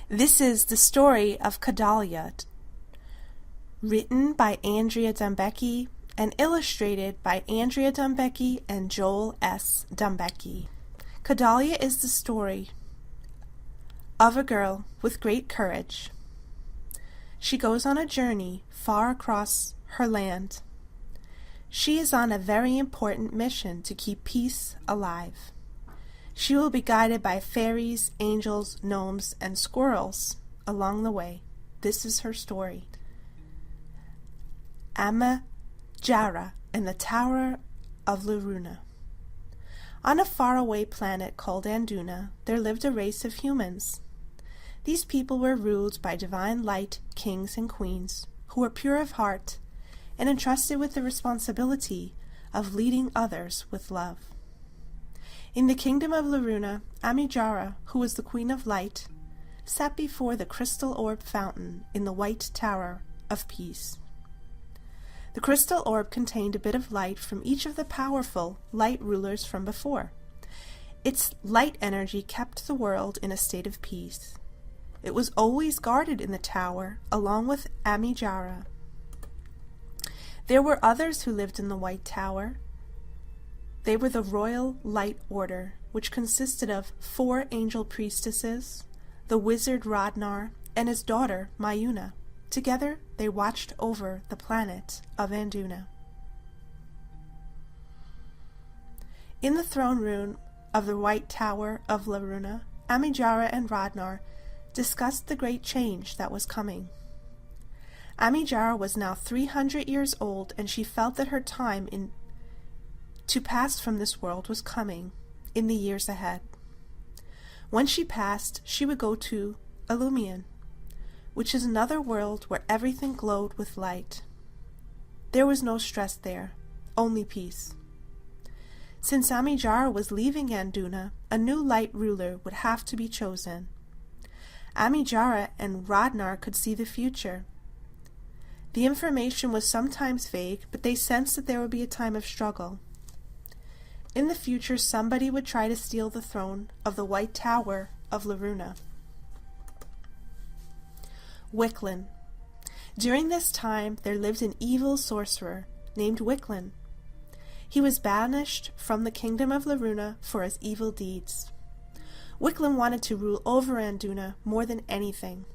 This is the story of Kadalia, written by Andrea Dumbecki and illustrated by Andrea Dumbecki and Joel S. Dumbecki. Kadalia is the story of a girl with great courage. She goes on a journey far across her land. She is on a very important mission to keep peace alive. She will be guided by fairies, angels, gnomes, and squirrels along the way. This is her story. Amajara and the Tower of Loruna. On a faraway planet called Anduna, there lived a race of humans. These people were ruled by divine light kings and queens who were pure of heart and entrusted with the responsibility of leading others with love. In the kingdom of Loruna, Amijara, who was the Queen of Light, sat before the crystal orb fountain in the White Tower of Peace. The crystal orb contained a bit of light from each of the powerful light rulers from before. Its light energy kept the world in a state of peace. It was always guarded in the tower, along with Amijara. There were others who lived in the White Tower. They were the Royal Light Order, which consisted of 4 angel priestesses, the wizard Radnar, and his daughter Mayuna. Together they watched over the planet of Anduna. In the throne room of the White Tower of Loruna, Amijara and Radnar discussed the great change that was coming. Amijara was now 300 years old, and she felt that her time to pass from this world was coming in the years ahead. When she passed, she would go to Illumian, which is another world where everything glowed with light. There was no stress there, only peace. Since Amijara was leaving Anduna, a new light ruler would have to be chosen. Amijara and Radnar could see the future. The information was sometimes vague, but they sensed that there would be a time of struggle. In the future, somebody would try to steal the throne of the White Tower of Loruna. Wicklin. During this time, there lived an evil sorcerer named Wicklin. He was banished from the kingdom of Loruna for his evil deeds. Wicklin wanted to rule over Anduna more than anything.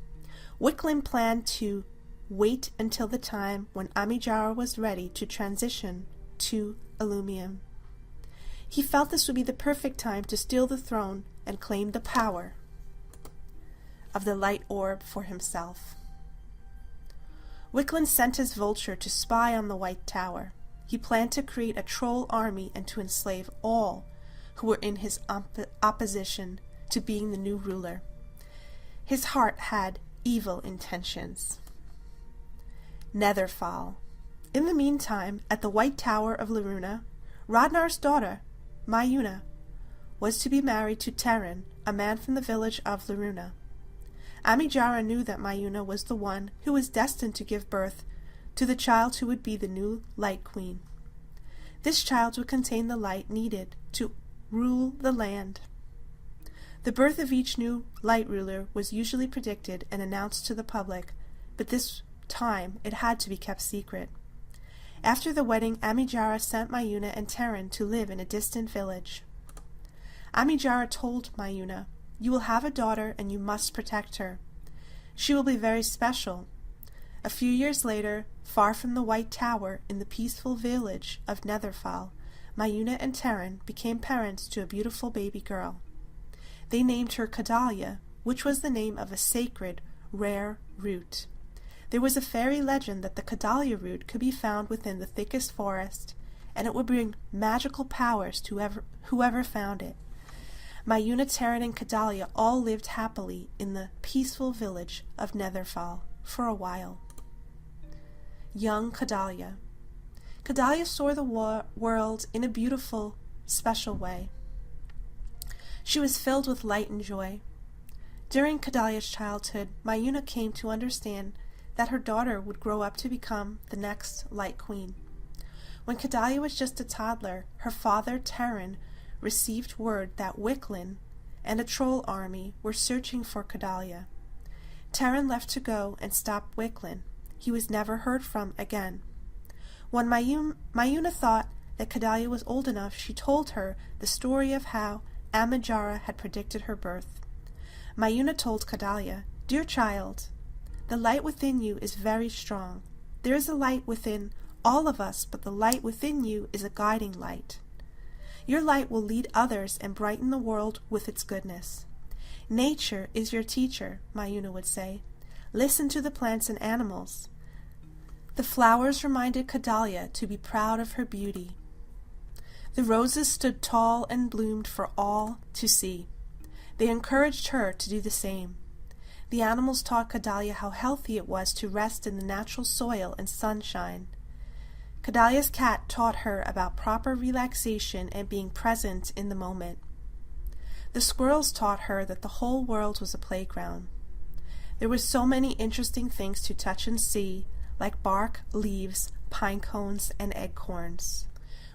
Wicklin planned to wait until the time when Amijara was ready to transition to Illumium. He felt this would be the perfect time to steal the throne and claim the power of the light orb for himself. Wicklin sent his vulture to spy on the White Tower. He planned to create a troll army and to enslave all who were in his opposition to being the new ruler. His heart had evil intentions. Netherfall. In the meantime, at the White Tower of Loruna, Radnar's daughter, Mayuna, was to be married to Terran, a man from the village of Loruna. Amijara knew that Mayuna was the one who was destined to give birth to the child who would be the new Light Queen. This child would contain the light needed to rule the land. The birth of each new light ruler was usually predicted and announced to the public, but this time it had to be kept secret. After the wedding, Amijara sent Mayuna and Terran to live in a distant village. Amijara told Mayuna, "You will have a daughter and you must protect her. She will be very special." A few years later, far from the White Tower in the peaceful village of Netherfall, Mayuna and Terran became parents to a beautiful baby girl. They named her Kadalia, which was the name of a sacred, rare root. There was a fairy legend that the Kadalia root could be found within the thickest forest, and it would bring magical powers to whoever found it. Mayuna, Terran, and Kadalia all lived happily in the peaceful village of Netherfall for a while. Young Kadalia. Kadalia saw the world in a beautiful, special way. She was filled with light and joy. During Kadalia's childhood, Mayuna came to understand that her daughter would grow up to become the next Light Queen. When Kadalia was just a toddler, her father, Terran, received word that Wicklin and a troll army were searching for Kadalia. Terran left to go and stop Wicklin. He was never heard from again. When Mayuna thought that Kadalia was old enough, she told her the story of how Amajara had predicted her birth. Mayuna told Kadalia, "Dear child, the light within you is very strong. There is a light within all of us, but the light within you is a guiding light. Your light will lead others and brighten the world with its goodness. Nature is your teacher," Mayuna would say. "Listen to the plants and animals." The flowers reminded Kadalia to be proud of her beauty. The roses stood tall and bloomed for all to see. They encouraged her to do the same. The animals taught Kadalia how healthy it was to rest in the natural soil and sunshine. Kadalia's cat taught her about proper relaxation and being present in the moment. The squirrels taught her that the whole world was a playground. There were so many interesting things to touch and see, like bark, leaves, pine cones, and acorns.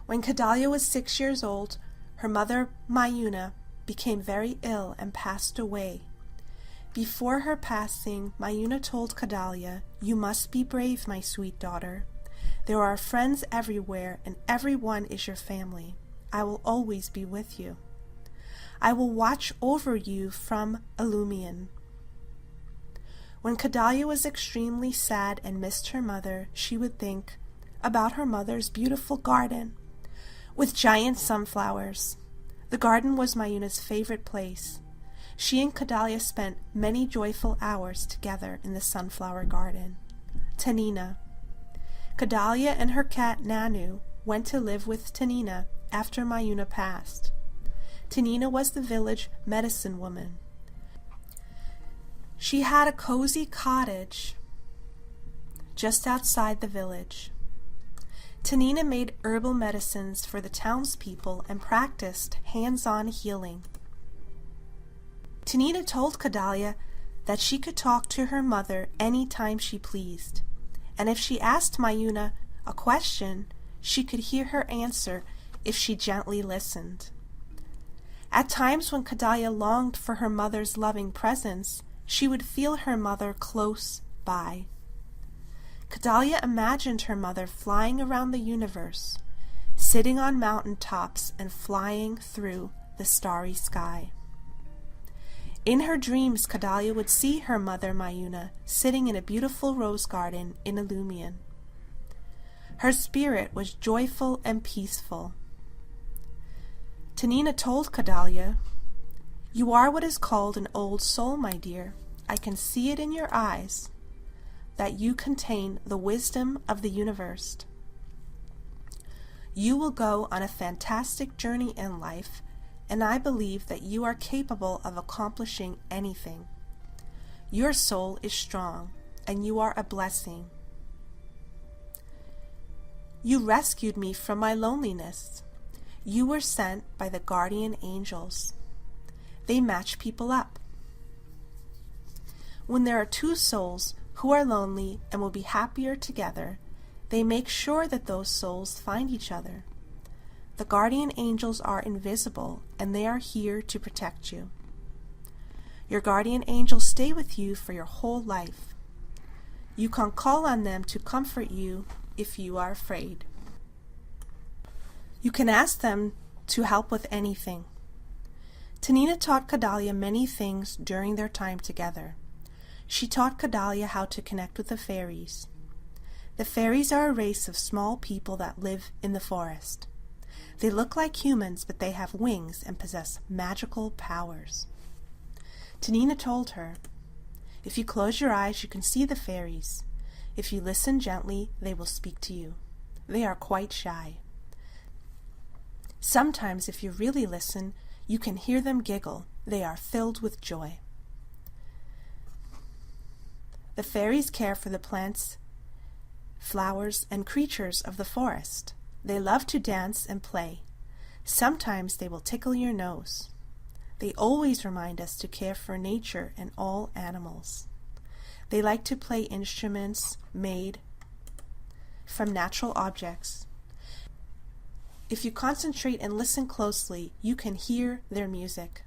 When Kadalia was 6 years old, her mother, Mayuna, became very ill and passed away. Before her passing, Mayuna told Kadalia, "You must be brave, my sweet daughter. There are friends everywhere, and everyone is your family. I will always be with you. I will watch over you from Illumian." When Kadalia was extremely sad and missed her mother, she would think about her mother's beautiful garden with giant sunflowers. The garden was Mayuna's favorite place. She and Kadalia spent many joyful hours together in the sunflower garden. Tanina. Kadalia and her cat Nanu went to live with Tanina after Mayuna passed. Tanina was the village medicine woman. She had a cozy cottage just outside the village. Tanina made herbal medicines for the townspeople and practiced hands-on healing. Tanina told Kadalia that she could talk to her mother any time she pleased, and if she asked Mayuna a question, she could hear her answer if she gently listened. At times when Kadalia longed for her mother's loving presence, she would feel her mother close by. Kadalia imagined her mother flying around the universe, sitting on mountain tops and flying through the starry sky. In her dreams, Kadalia would see her mother Mayuna sitting in a beautiful rose garden in Illumian. Her spirit was joyful and peaceful. Tanina told Kadalia, "You are what is called an old soul, my dear. I can see it in your eyes, that you contain the wisdom of the universe. You will go on a fantastic journey in life, and I believe that you are capable of accomplishing anything. Your soul is strong, and you are a blessing. You rescued me from my loneliness. You were sent by the guardian angels. They match people up. When there are two souls who are lonely and will be happier together, they make sure that those souls find each other. The guardian angels are invisible, and they are here to protect you. Your guardian angels stay with you for your whole life. You can call on them to comfort you if you are afraid. You can ask them to help with anything." Tanina taught Kadalia many things during their time together. She taught Kadalia how to connect with the fairies. The fairies are a race of small people that live in the forest. They look like humans, but they have wings and possess magical powers. Tanina told her, "If you close your eyes, you can see the fairies. If you listen gently, they will speak to you. They are quite shy. Sometimes, if you really listen, you can hear them giggle. They are filled with joy." The fairies care for the plants, flowers, and creatures of the forest. They love to dance and play. Sometimes they will tickle your nose. They always remind us to care for nature and all animals. They like to play instruments made from natural objects. If you concentrate and listen closely, you can hear their music.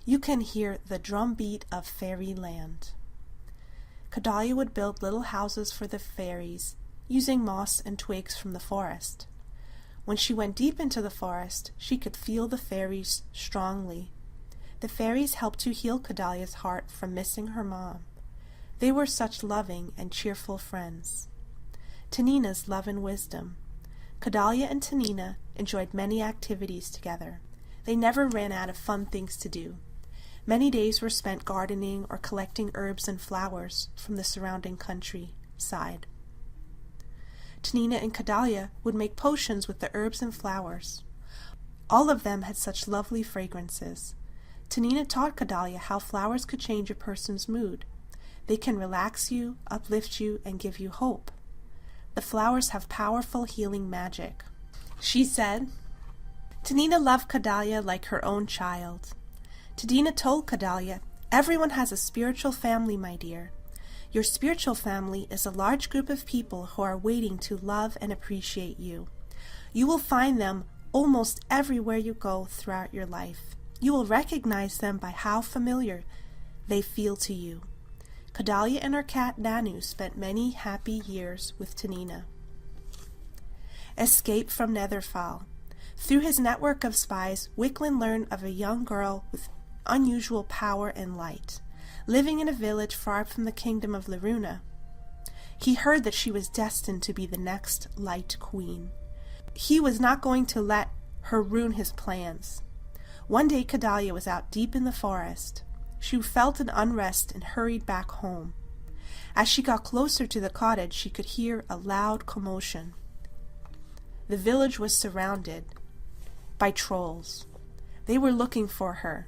You can hear the drumbeat of fairyland. Kadalia would build little houses for the fairies, using moss and twigs from the forest. When she went deep into the forest, she could feel the fairies strongly. The fairies helped to heal Kadalia's heart from missing her mom. They were such loving and cheerful friends. Tanina's love and wisdom. Kadalia and Tanina enjoyed many activities together. They never ran out of fun things to do. Many days were spent gardening or collecting herbs and flowers from the surrounding countryside. Tanina and Kadalia would make potions with the herbs and flowers. All of them had such lovely fragrances. Tanina taught Kadalia how flowers could change a person's mood. They can relax you, uplift you, and give you hope. The flowers have powerful healing magic. She said, Tanina loved Kadalia like her own child. Tanina told Kadalia, everyone has a spiritual family, my dear. Your spiritual family is a large group of people who are waiting to love and appreciate you. You will find them almost everywhere you go throughout your life. You will recognize them by how familiar they feel to you. Kadalia and her cat Nanu spent many happy years with Tanina. Escape from Netherfall. Through his network of spies, Wicklin learned of a young girl with unusual power and light, living in a village far from the kingdom of Loruna. He heard that she was destined to be the next Light Queen. He was not going to let her ruin his plans. One day Kadalia was out deep in the forest. She felt an unrest and hurried back home. As she got closer to the cottage, she could hear a loud commotion. The village was surrounded by trolls. They were looking for her.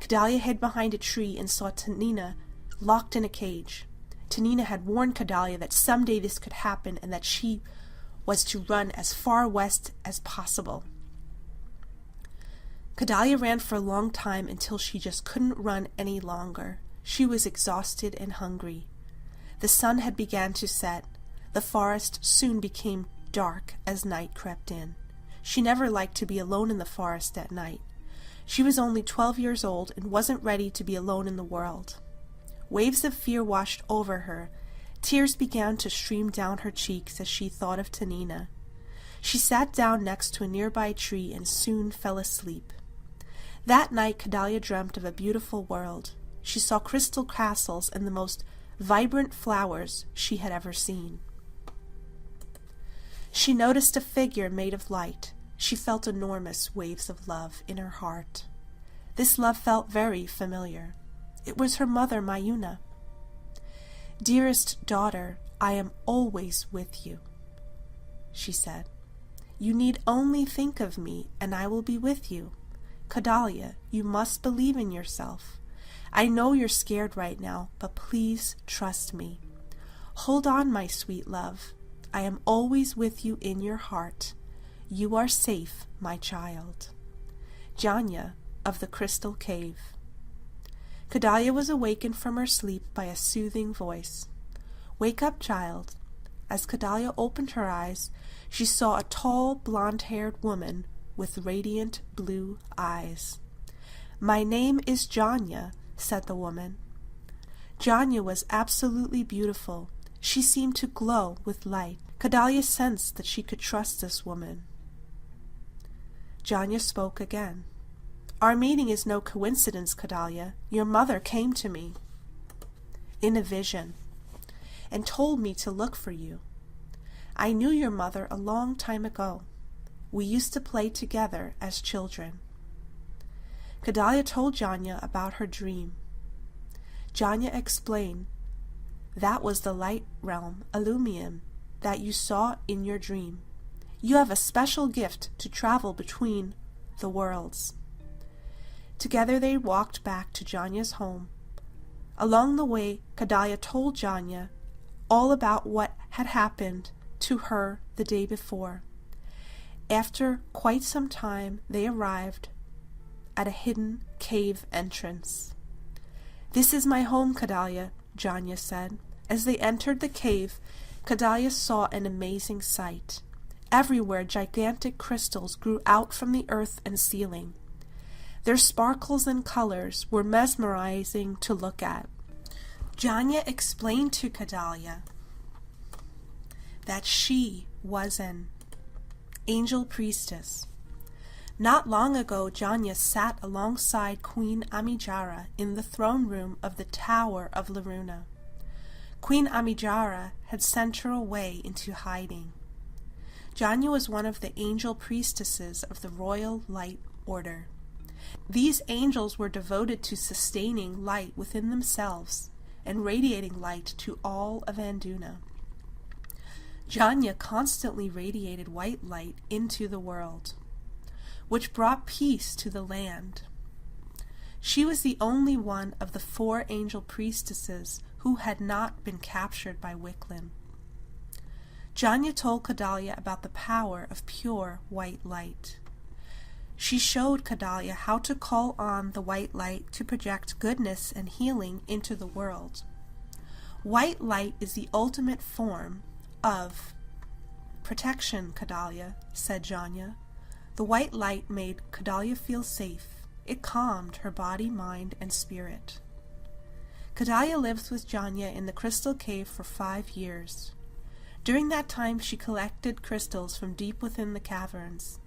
Kadalia hid behind a tree and saw Tanina locked in a cage. Tanina had warned Kadalia that someday this could happen and that she was to run as far west as possible. Kadalia ran for a long time until she just couldn't run any longer. She was exhausted and hungry. The sun had begun to set. The forest soon became dark as night crept in. She never liked to be alone in the forest at night. She was only 12 years old and wasn't ready to be alone in the world. Waves of fear washed over her. Tears began to stream down her cheeks as she thought of Tanina. She sat down next to a nearby tree and soon fell asleep. That night Kadalia dreamt of a beautiful world. She saw crystal castles and the most vibrant flowers she had ever seen. She noticed a figure made of light. She felt enormous waves of love in her heart. This love felt very familiar. It was her mother, Mayuna. Dearest daughter, I am always with you, she said. You need only think of me, and I will be with you. Kadalia, you must believe in yourself. I know you're scared right now, but please trust me. Hold on, my sweet love. I am always with you in your heart. You are safe, my child. Janya of the Crystal Cave. Kadalia was awakened from her sleep by a soothing voice. Wake up, child. As Kadalia opened her eyes, she saw a tall, blonde-haired woman with radiant blue eyes. My name is Janya, said the woman. Janya was absolutely beautiful. She seemed to glow with light. Kadalia sensed that she could trust this woman. Janya spoke again. Our meeting is no coincidence, Kadalia. Your mother came to me in a vision and told me to look for you. I knew your mother a long time ago. We used to play together as children. Kadalia told Janya about her dream. Janya explained, that was the light realm, Illumium, that you saw in your dream. You have a special gift to travel between the worlds. Together they walked back to Janya's home. Along the way, Kadalia told Janya all about what had happened to her the day before. After quite some time, they arrived at a hidden cave entrance. This is my home, Kadalia, Janya said. As they entered the cave, Kadalia saw an amazing sight. Everywhere gigantic crystals grew out from the earth and ceiling. Their sparkles and colors were mesmerizing to look at. Janya explained to Kadalia that she was an angel priestess. Not long ago, Janya sat alongside Queen Amijara in the throne room of the Tower of Loruna. Queen Amijara had sent her away into hiding. Janya was one of the angel priestesses of the Royal Light Order. These angels were devoted to sustaining light within themselves and radiating light to all of Anduna. Janya constantly radiated white light into the world, which brought peace to the land. She was the only one of the 4 angel priestesses who had not been captured by Wicklin. Janya told Kadalia about the power of pure white light. She showed Kadalia how to call on the white light to project goodness and healing into the world. White light is the ultimate form of protection, Kadalia, said Janya. The white light made Kadalia feel safe. It calmed her body, mind, and spirit. Kadalia lived with Janya in the crystal cave for 5 years. During that time she collected crystals from deep within the caverns.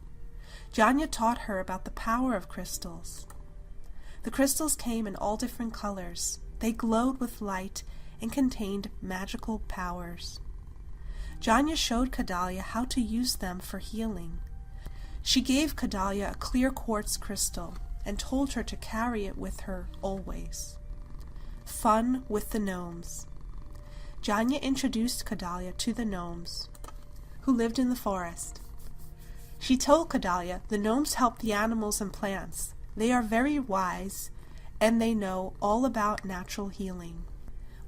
Janya taught her about the power of crystals. The crystals came in all different colors. They glowed with light and contained magical powers. Janya showed Kadalia how to use them for healing. She gave Kadalia a clear quartz crystal and told her to carry it with her always. Fun with the gnomes. Janya introduced Kadalia to the gnomes, who lived in the forest. She told Kadalia the gnomes help the animals and plants. They are very wise, and they know all about natural healing.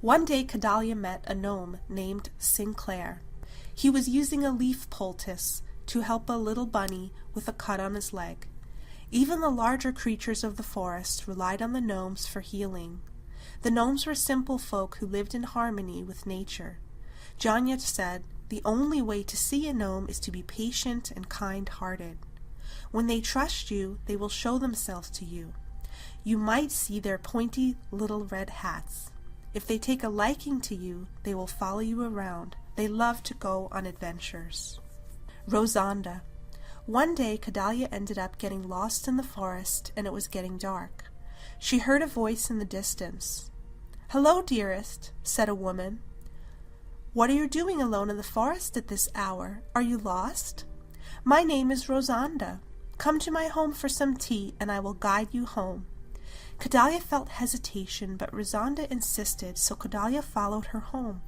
One day Kadalia met a gnome named Sinclair. He was using a leaf poultice to help a little bunny with a cut on his leg. Even the larger creatures of the forest relied on the gnomes for healing. The gnomes were simple folk who lived in harmony with nature. Janya said, the only way to see a gnome is to be patient and kind-hearted. When they trust you, they will show themselves to you. You might see their pointy little red hats. If they take a liking to you, they will follow you around. They love to go on adventures. Rosanda. One day Kadalia ended up getting lost in the forest, and it was getting dark. She heard a voice in the distance. "Hello, dearest," said a woman. "What are you doing alone in the forest at this hour? Are you lost? My name is Rosanda. Come to my home for some tea, and I will guide you home." Kadalia felt hesitation, but Rosanda insisted, so Kadalia followed her home.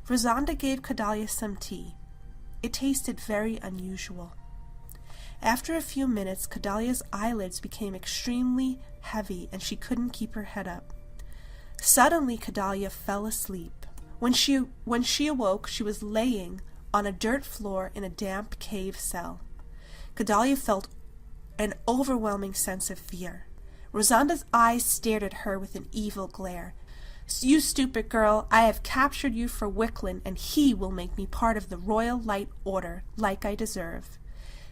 Rosanda gave Kadalia some tea. It tasted very unusual. After a few minutes, Kadalia's eyelids became extremely heavy, and she couldn't keep her head up. Suddenly, Kadalia fell asleep. When she awoke, she was laying on a dirt floor in a damp cave cell. Kadalia felt an overwhelming sense of fear. Rosanda's eyes stared at her with an evil glare. "You stupid girl, I have captured you for Wicklin, and he will make me part of the Royal Light Order, like I deserve."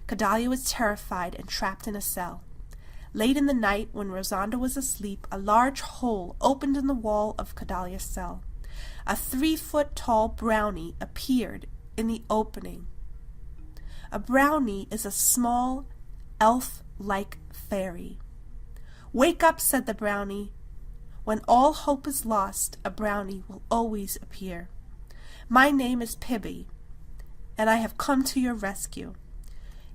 Kadalia was terrified and trapped in a cell. Late in the night, when Rosanda was asleep, a large hole opened in the wall of Kadalia's cell. A 3-foot-tall brownie appeared in the opening. A brownie is a small, elf-like fairy. "Wake up," said the brownie. "When all hope is lost, a brownie will always appear. My name is Pibby, and I have come to your rescue.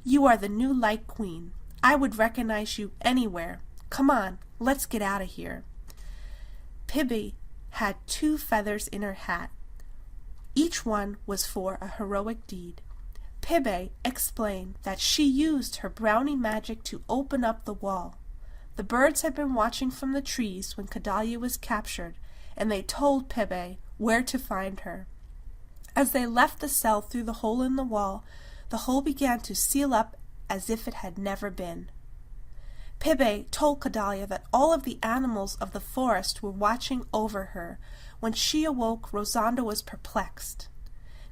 You are the new Light Queen. I would recognize you anywhere. Come on, let's get out of here." Pibby had 2 feathers in her hat. Each one was for a heroic deed. Pibby explained that she used her brownie magic to open up the wall. The birds had been watching from the trees when Kadalia was captured, and they told Pibby where to find her. As they left the cell through the hole in the wall, the hole began to seal up as if it had never been. Pibby told Kadalia that all of the animals of the forest were watching over her. When she awoke, Rosanda was perplexed.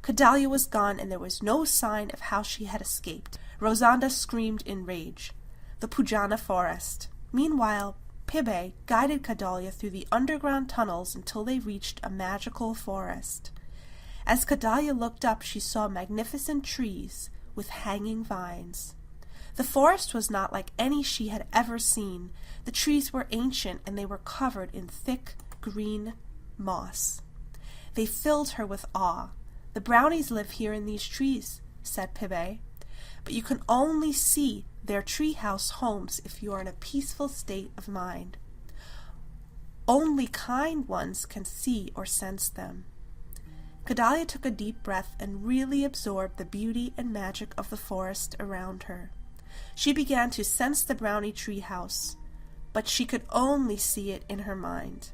Kadalia was gone, and there was no sign of how she had escaped. Rosanda screamed in rage. The Pujana forest. Meanwhile, Pibe guided Kadalia through the underground tunnels until they reached a magical forest. As Kadalia looked up, she saw magnificent trees with hanging vines. The forest was not like any she had ever seen. The trees were ancient, and they were covered in thick green moss. They filled her with awe. "The brownies live here in these trees," said Pibe, "but you can only see their treehouse homes if you are in a peaceful state of mind. Only kind ones can see or sense them." Kadalia took a deep breath and really absorbed the beauty and magic of the forest around her. She began to sense the brownie treehouse, but she could only see it in her mind.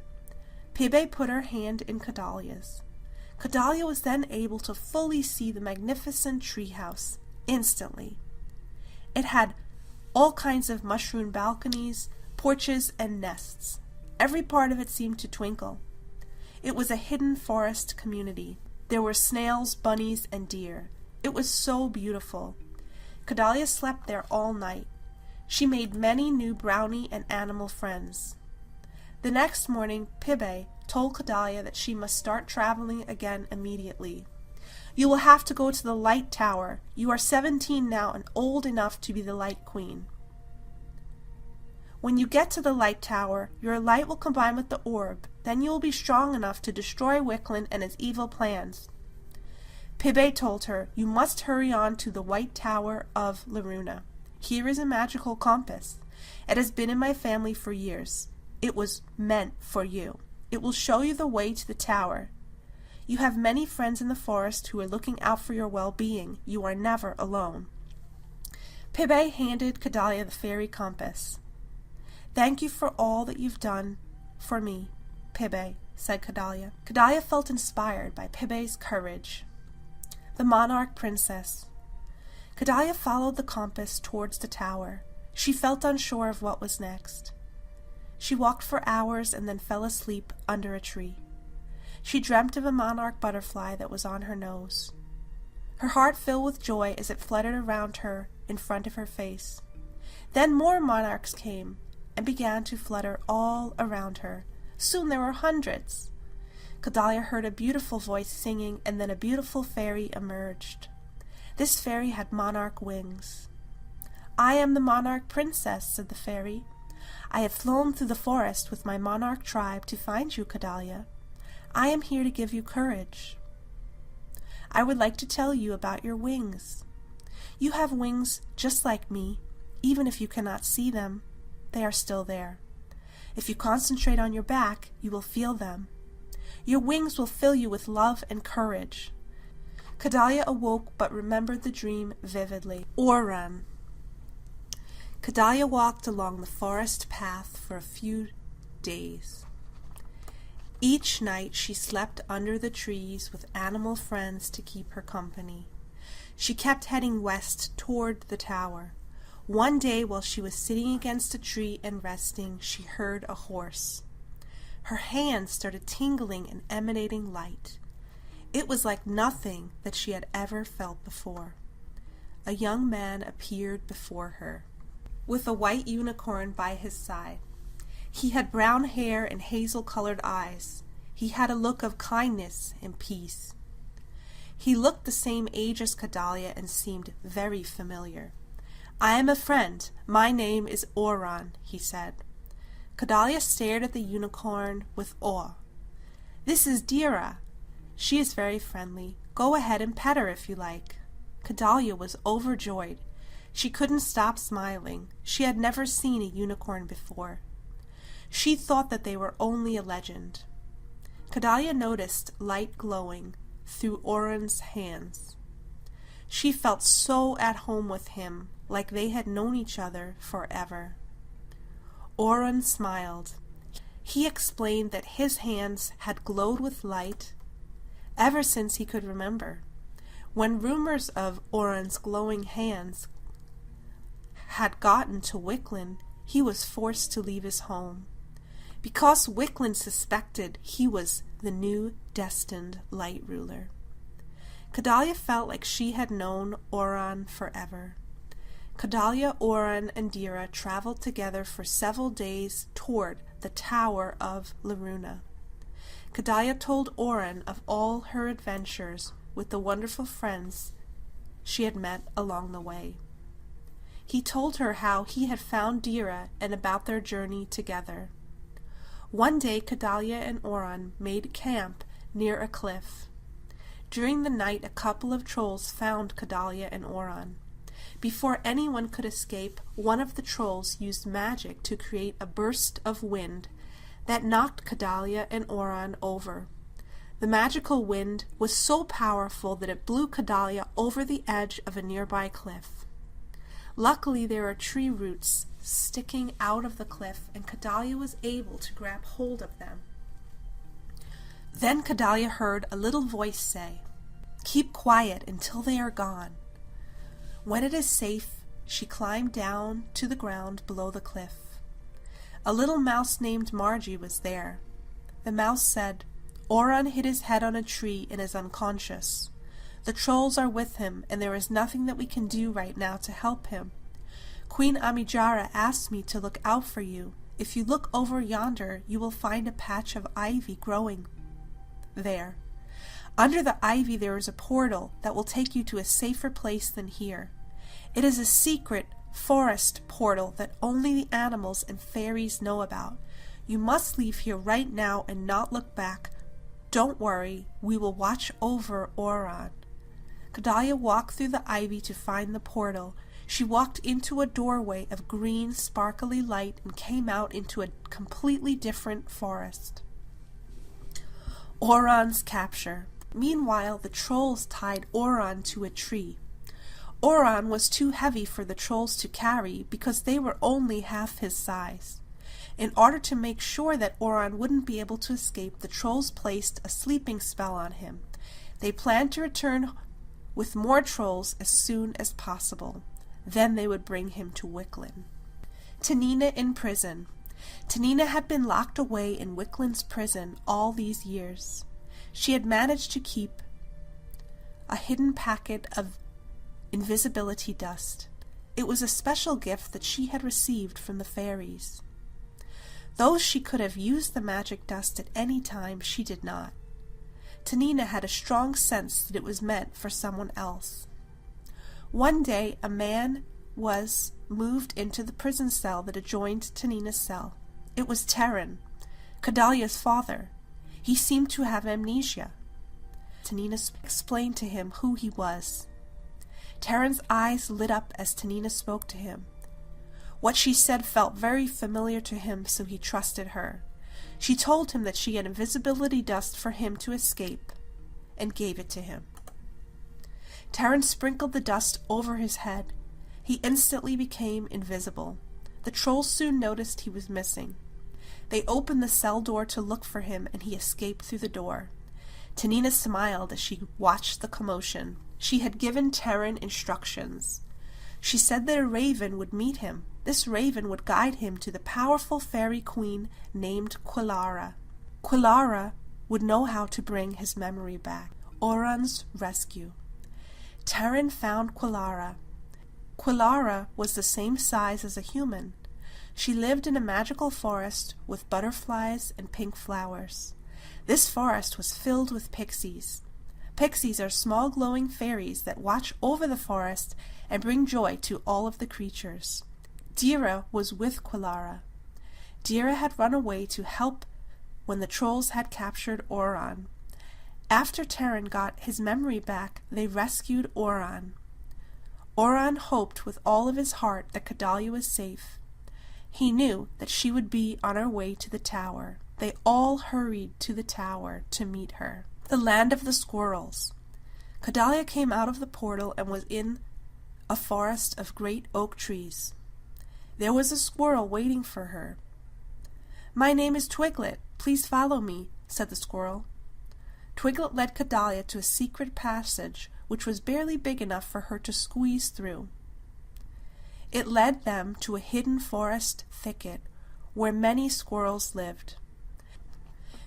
Pibe put her hand in Kadalia's. Kadalia was then able to fully see the magnificent treehouse instantly. It had all kinds of mushroom balconies, porches, and nests. Every part of it seemed to twinkle. It was a hidden forest community. There were snails, bunnies, and deer. It was so beautiful. Kadalia slept there all night. She made many new brownie and animal friends. The next morning, Pibe told Kadalia that she must start traveling again immediately. "You will have to go to the Light Tower. You are 17 now and old enough to be the Light Queen. When you get to the Light Tower, your light will combine with the orb. Then you will be strong enough to destroy Wicklund and his evil plans." Pibe told her, "You must hurry on to the White Tower of Loruna. Here is a magical compass. It has been in my family for years. It was meant for you. It will show you the way to the tower. You have many friends in the forest who are looking out for your well-being. You are never alone." Pibe handed Kadalia the fairy compass. "Thank you for all that you've done for me, Pibe," said Kadalia. Kadalia felt inspired by Pibe's courage. The monarch princess. Kadalia followed the compass towards the tower. She felt unsure of what was next. She walked for hours and then fell asleep under a tree. She dreamt of a monarch butterfly that was on her nose. Her heart filled with joy as it fluttered around her in front of her face. Then more monarchs came and began to flutter all around her. Soon there were hundreds. Kadalia heard a beautiful voice singing, and then a beautiful fairy emerged. This fairy had monarch wings. "I am the monarch princess," said the fairy. "I have flown through the forest with my monarch tribe to find you, Kadalia. I am here to give you courage. I would like to tell you about your wings. You have wings just like me. Even if you cannot see them, they are still there. If you concentrate on your back, you will feel them. Your wings will fill you with love and courage." Kadalia awoke but remembered the dream vividly. Oran. Kadalia walked along the forest path for a few days. Each night she slept under the trees with animal friends to keep her company. She kept heading west toward the tower. One day, while she was sitting against a tree and resting, she heard a horse. Her hands started tingling and emanating light. It was like nothing that she had ever felt before. A young man appeared before her, with a white unicorn by his side. He had brown hair and hazel-colored eyes. He had a look of kindness and peace. He looked the same age as Kadalia and seemed very familiar. "I am a friend. My name is Oran," he said. Kadalia stared at the unicorn with awe. "This is Dira. She is very friendly. Go ahead and pet her if you like." Kadalia was overjoyed. She couldn't stop smiling. She had never seen a unicorn before. She thought that they were only a legend. Kadalia noticed light glowing through Oran's hands. She felt so at home with him, like they had known each other forever. Oran smiled. He explained that his hands had glowed with light ever since he could remember. When rumors of Oran's glowing hands had gotten to Wicklund, he was forced to leave his home. Because Wicklund suspected he was the new destined light ruler. Kadalia felt like she had known Oran forever. Kadalia, Oran, and Dira traveled together for several days toward the Tower of Loruna. Kadalia told Oran of all her adventures with the wonderful friends she had met along the way. He told her how he had found Dira and about their journey together. One day Kadalia and Oran made camp near a cliff. During the night a couple of trolls found Kadalia and Oran. Before anyone could escape, one of the trolls used magic to create a burst of wind that knocked Kadalia and Oran over. The magical wind was so powerful that it blew Kadalia over the edge of a nearby cliff. Luckily, there are tree roots sticking out of the cliff, and Kadalia was able to grab hold of them. Then Kadalia heard a little voice say, "Keep quiet until they are gone." When it is safe, she climbed down to the ground below the cliff. A little mouse named Margie was there. The mouse said, "Oran hit his head on a tree and is unconscious. The trolls are with him, and there is nothing that we can do right now to help him. Queen Amijara asked me to look out for you. If you look over yonder, you will find a patch of ivy growing there. Under the ivy there is a portal that will take you to a safer place than here. It is a secret forest portal that only the animals and fairies know about. You must leave here right now and not look back. Don't worry, we will watch over Oran." Kadalia walked through the ivy to find the portal. She walked into a doorway of green, sparkly light and came out into a completely different forest. Oran's capture. Meanwhile, the trolls tied Oran to a tree. Oran was too heavy for the trolls to carry because they were only half his size. In order to make sure that Oran wouldn't be able to escape, the trolls placed a sleeping spell on him. They planned to return with more trolls as soon as possible. Then they would bring him to Wicklin. Tanina in prison. Tanina had been locked away in Wicklin's prison all these years. She had managed to keep a hidden packet of invisibility dust. It was a special gift that she had received from the fairies. Though she could have used the magic dust at any time, she did not. Tanina had a strong sense that it was meant for someone else. One day a man was moved into the prison cell that adjoined Tanina's cell. It was Terran, Kadalia's father. He seemed to have amnesia. Tanina explained to him who he was. Terran's eyes lit up as Tanina spoke to him. What she said felt very familiar to him, so he trusted her. She told him that she had invisibility dust for him to escape, and gave it to him. Terran sprinkled the dust over his head. He instantly became invisible. The trolls soon noticed he was missing. They opened the cell door to look for him, and he escaped through the door. Tanina smiled as she watched the commotion. She had given Terran instructions. She said that a raven would meet him. This raven would guide him to the powerful fairy queen named Quilara. Quilara would know how to bring his memory back. Oran's rescue. Terran found Quilara. Quilara was the same size as a human. She lived in a magical forest with butterflies and pink flowers. This forest was filled with pixies. Pixies are small glowing fairies that watch over the forest and bring joy to all of the creatures. Dira was with Quilara. Dira had run away to help when the trolls had captured Oran. After Terran got his memory back, they rescued Oran. Oran hoped with all of his heart that Kadalia was safe. He knew that she would be on her way to the tower. They all hurried to the tower to meet her. The land of the squirrels. Kadalia came out of the portal and was in a forest of great oak trees. There was a squirrel waiting for her. "My name is Twiglet. Please follow me," said the squirrel. Twiglet led Kadalia to a secret passage which was barely big enough for her to squeeze through. It led them to a hidden forest thicket where many squirrels lived.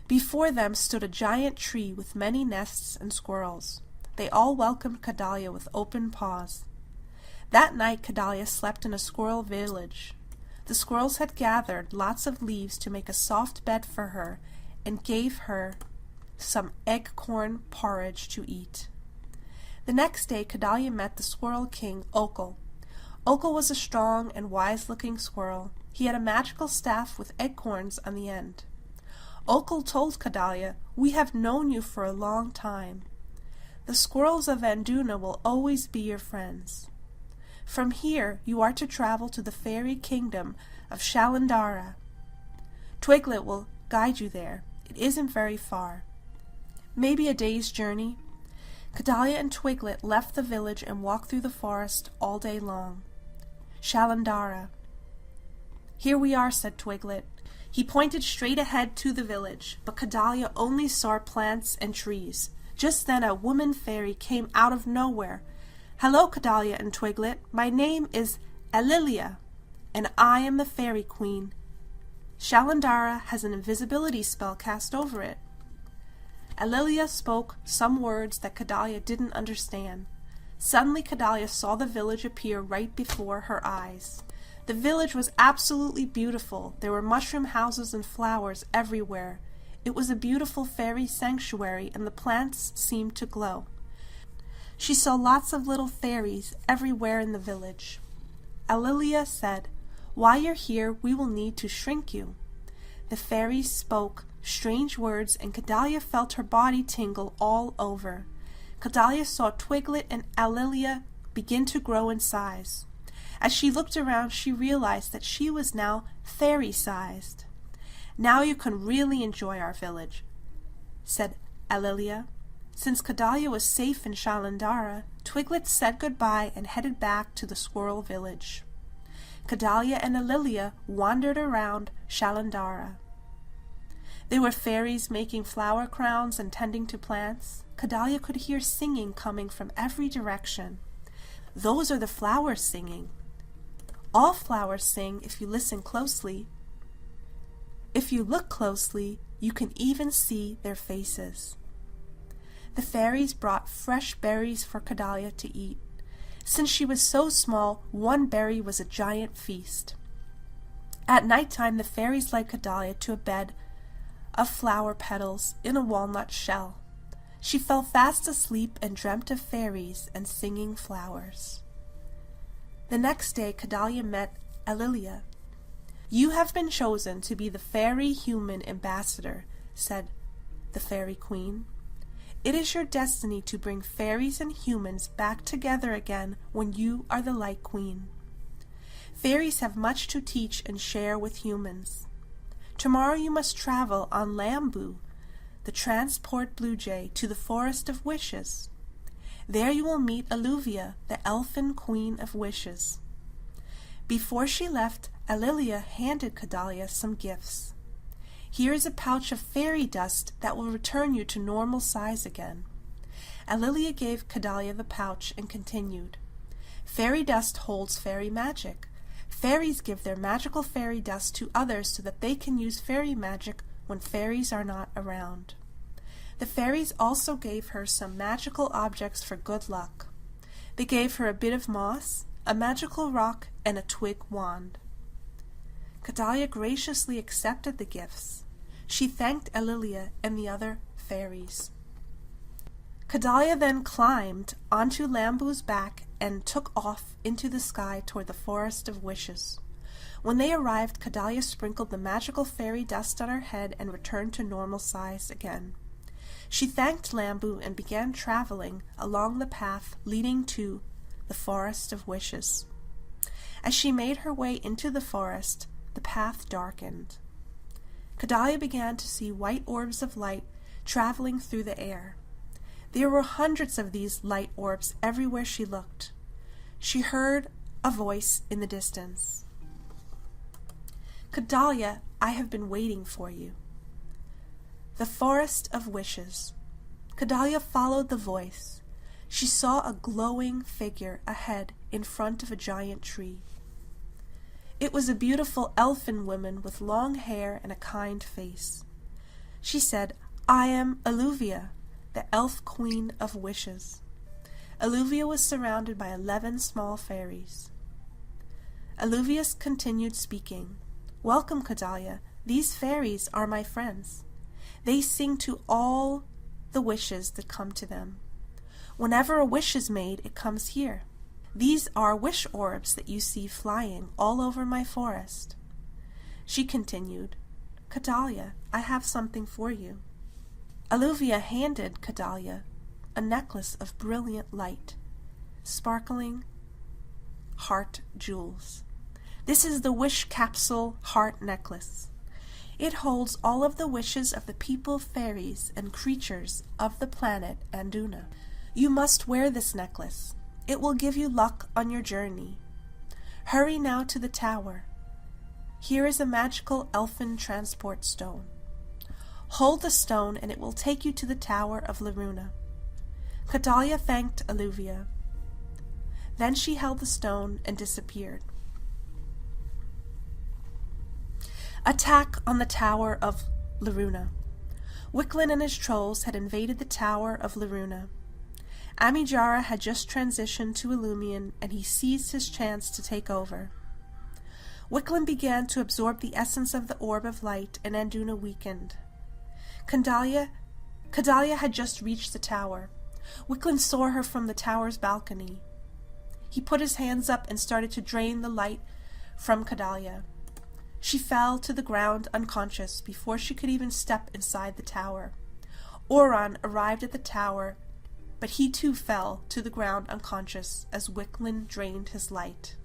Before them stood a giant tree with many nests and squirrels. They all welcomed Kadalia with open paws. That night Kadalia slept in a squirrel village. The squirrels had gathered lots of leaves to make a soft bed for her and gave her some acorn porridge to eat. The next day Kadalia met the Squirrel King, Okul. Okul was a strong and wise-looking squirrel. He had a magical staff with acorns on the end. Okul told Kadalia, "We have known you for a long time. The squirrels of Anduna will always be your friends. From here you are to travel to the fairy kingdom of Shalandara. Twiglet will guide you there. It isn't very far. Maybe a day's journey." Kadalia and Twiglet left the village and walked through the forest all day long. Shalandara. "Here we are," said Twiglet. He pointed straight ahead to the village, but Kadalia only saw plants and trees. Just then a woman fairy came out of nowhere. "Hello, Kadalia and Twiglet. My name is Kadalia, and I am the fairy queen. Shalandara has an invisibility spell cast over it." Kadalia spoke some words that Kadalia didn't understand. Suddenly Kadalia saw the village appear right before her eyes. The village was absolutely beautiful. There were mushroom houses and flowers everywhere. It was a beautiful fairy sanctuary, and the plants seemed to glow. She saw lots of little fairies everywhere in the village. Kadalia said, "While you're here, we will need to shrink you." The fairies spoke strange words, and Kadalia felt her body tingle all over. Kadalia saw Twiglet and Kadalia begin to grow in size. As she looked around, she realized that she was now fairy-sized. "Now you can really enjoy our village," said Kadalia. Since Kadalia was safe in Shalandara, Twiglet said goodbye and headed back to the squirrel village. Kadalia and Kadalia wandered around Shalandara. There were fairies making flower crowns and tending to plants. Kadalia could hear singing coming from every direction. "Those are the flowers singing. All flowers sing if you listen closely. If you look closely, you can even see their faces." The fairies brought fresh berries for Kadalia to eat. Since she was so small, one berry was a giant feast. At night time, the fairies led Kadalia to a bed of flower petals in a walnut shell. She fell fast asleep and dreamt of fairies and singing flowers. The next day, Kadalia met Kadalia. "You have been chosen to be the fairy human ambassador," said the fairy queen. "It is your destiny to bring fairies and humans back together again when you are the Light Queen. Fairies have much to teach and share with humans. Tomorrow you must travel on Lambu, the transport blue jay, to the Forest of Wishes. There you will meet Alluvia, the Elfin Queen of Wishes." Before she left, Kadalia handed Kadalia some gifts. "Here is a pouch of fairy dust that will return you to normal size again." Kadalia gave Kadalia the pouch and continued, "Fairy dust holds fairy magic. Fairies give their magical fairy dust to others so that they can use fairy magic when fairies are not around." The fairies also gave her some magical objects for good luck. They gave her a bit of moss, a magical rock, and a twig wand. Kadalia graciously accepted the gifts. She thanked Kadalia and the other fairies. Kadalia then climbed onto Lambu's back and took off into the sky toward the Forest of Wishes. When they arrived, Kadalia sprinkled the magical fairy dust on her head and returned to normal size again. She thanked Lambu and began traveling along the path leading to the Forest of Wishes. As she made her way into the forest, the path darkened. Kadalia began to see white orbs of light traveling through the air. There were hundreds of these light orbs everywhere she looked. She heard a voice in the distance. "Kadalia, I have been waiting for you." The Forest of Wishes. Kadalia followed the voice. She saw a glowing figure ahead in front of a giant tree. It was a beautiful elfin woman with long hair and a kind face. She said, "I am Alluvia, the Elf Queen of Wishes." Alluvia was surrounded by 11 small fairies. Alluvius continued speaking. "Welcome, Kadalia. These fairies are my friends. They sing to all the wishes that come to them. Whenever a wish is made, it comes here. These are wish orbs that you see flying all over my forest." She continued, "Kadalia, I have something for you." Alluvia handed Kadalia a necklace of brilliant light, sparkling heart jewels. This is the Wish Capsule Heart Necklace. It holds all of the wishes of the people, fairies, and creatures of the planet Anduna. You must wear this necklace. It will give you luck on your journey. Hurry now to the tower. Here is a magical elfin transport stone. Hold the stone and it will take you to the tower of Loruna. Kadalia thanked Alluvia. Then she held the stone and disappeared. Attack on the tower of Loruna. Wicklin and his trolls had invaded the tower of Loruna. Amijara had just transitioned to Illumian, and he seized his chance to take over. Wicklin began to absorb the essence of the orb of light, and Anduna weakened. Kadalia had just reached the tower. Wicklin saw her from the tower's balcony. He put his hands up and started to drain the light from Kadalia. She fell to the ground unconscious before she could even step inside the tower. Oran arrived at the tower, but he too fell to the ground unconscious as Wicklin drained his light.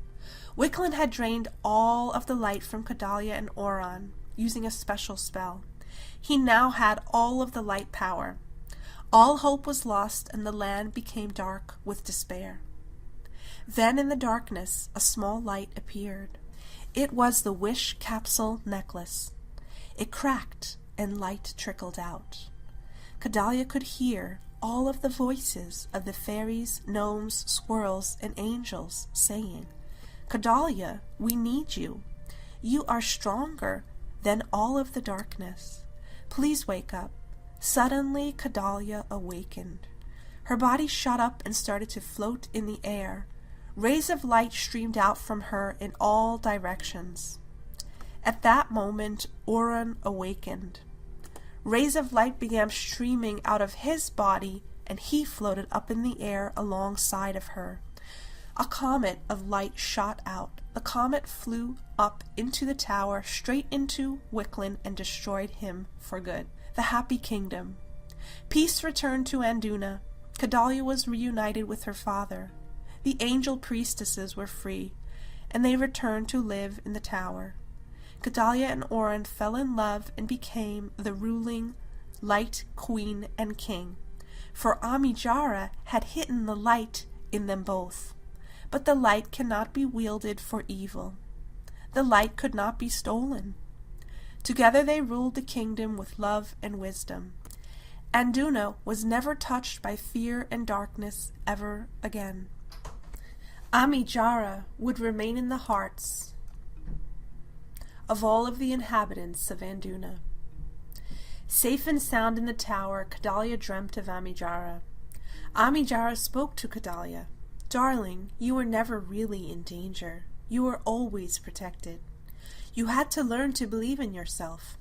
Wicklin had drained all of the light from Kadalia and Oran using a special spell. He now had all of the light power. All hope was lost, and the land became dark with despair. Then in the darkness a small light appeared. It was the Wish Capsule Necklace. It cracked, and light trickled out. Kadalia could hear all of the voices of the fairies, gnomes, squirrels, and angels saying, "Kadalia, we need you. You are stronger than all of the darkness. Please wake up." Suddenly, Kadalia awakened. Her body shot up and started to float in the air. Rays of light streamed out from her in all directions. At that moment, Oran awakened. Rays of light began streaming out of his body, and he floated up in the air alongside of her. A comet of light shot out. The comet flew up into the tower, straight into Wicklin, and destroyed him for good. The Happy Kingdom. Peace returned to Anduna. Kadalia was reunited with her father. The angel priestesses were free, and they returned to live in the tower. Kadalia and Oran fell in love and became the ruling Light Queen and King, for Amijara had hidden the light in them both. But the light cannot be wielded for evil. The light could not be stolen. Together they ruled the kingdom with love and wisdom. Anduna was never touched by fear and darkness ever again. Amijara would remain in the hearts of all of the inhabitants of Anduna. Safe and sound in the tower, Kadalia dreamt of Amijara. Amijara spoke to Kadalia. "Darling, you were never really in danger. You were always protected. You had to learn to believe in yourself.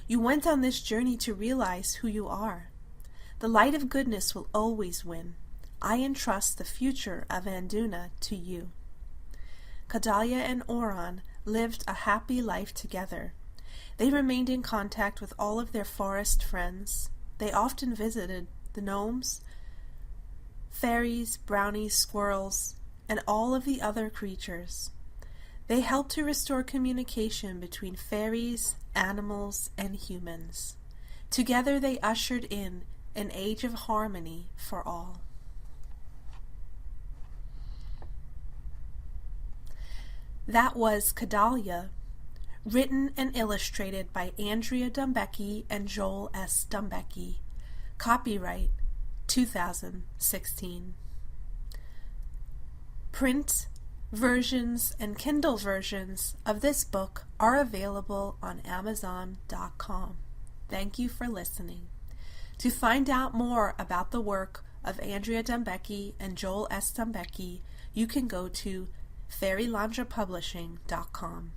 You went on this journey to realize who you are. The light of goodness will always win. I entrust the future of Anduna to you." Kadalia and Oran lived a happy life together. They remained in contact with all of their forest friends. They often visited the gnomes, fairies, brownies, squirrels, and all of the other creatures. They helped to restore communication between fairies, animals, and humans. Together they ushered in an age of harmony for all. That was Kadalia, written and illustrated by Andrea Dumbecki and Joel S. Dumbecki. Copyright 2016. Print versions and Kindle versions of this book are available on Amazon.com. Thank you for listening. To find out more about the work of Andrea Dembecki and Joel S. Dembecki, you can go to fairylandrapublishing.com.